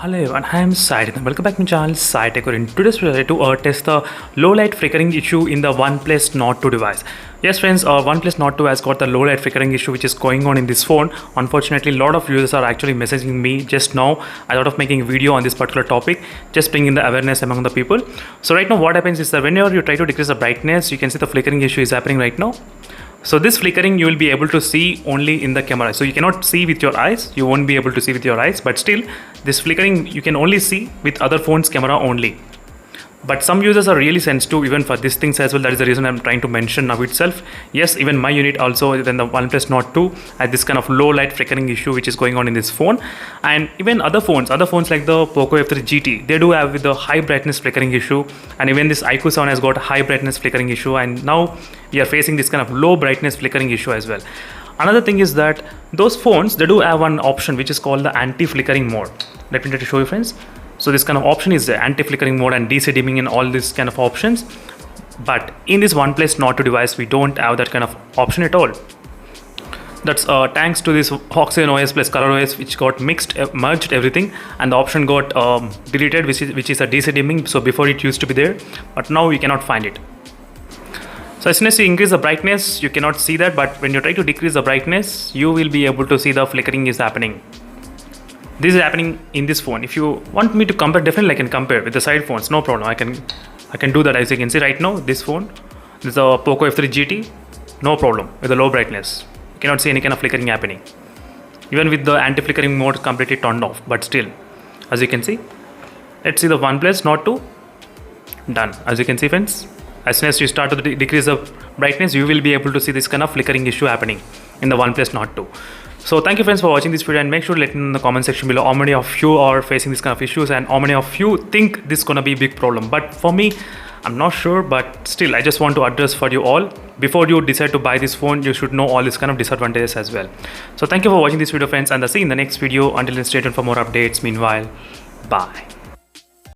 Hello everyone, I am Sai and welcome back to my channel Sai Tech. In today's video, to test the low light flickering issue in the Oneplus Nord 2 device. Yes friends, Oneplus Nord 2 has got the low light flickering issue which is going on in this phone. Unfortunately, a lot of users are actually messaging me just now. I thought of making a video on this particular topic, just bringing the awareness among the people. So right now what happens is that whenever you try to decrease the brightness, you can see the flickering issue is happening right now. So this flickering you will be able to see only in the camera. So you cannot see with your eyes, you won't be able to see with your eyes, but still this flickering you can only see with other phones camera only. But some users are really sensitive even for these things as well. That is the reason I'm trying to mention now itself. Yes, even my unit also, even the Oneplus Nord 2 has this kind of low light flickering issue which is going on in this phone. And even other phones like the Poco F3 GT, they do have with the high brightness flickering issue. And even this iQOO 7 has got high brightness flickering issue. And now we are facing this kind of low brightness flickering issue as well. Another thing is that those phones, they do have one option which is called the anti-flickering mode. Let me try to show you friends. So this kind of option is the anti-flickering mode and DC dimming and all these kind of options. But in this OnePlus Nord 2 device, we don't have that kind of option at all. That's thanks to this Oxygen OS plus Color OS which got merged everything, and the option got deleted, which is a DC dimming. So before it used to be there, but now you cannot find it. So as soon as you increase the brightness, you cannot see that, but when you try to decrease the brightness, you will be able to see the flickering is happening. This is happening in this phone. If you want me to compare, definitely I can compare with the side phones, no problem. I can do that. As you can see right now, this phone, this is a Poco F3 GT, no problem with the low brightness. You cannot see any kind of flickering happening. Even with the anti-flickering mode completely turned off, but still, as you can see, let's see the OnePlus Nord 2, done. As you can see friends, as soon as you start to decrease the brightness, you will be able to see this kind of flickering issue happening in the OnePlus Nord 2. So thank you friends for watching this video, and make sure to let me know in the comment section below how many of you are facing this kind of issues and how many of you think this is gonna be a big problem. But for me, I'm not sure, but still I just want to address for you all. Before you decide to buy this phone, you should know all these kind of disadvantages as well. So thank you for watching this video friends, and I'll see you in the next video. Until then, stay tuned for more updates. Meanwhile, bye.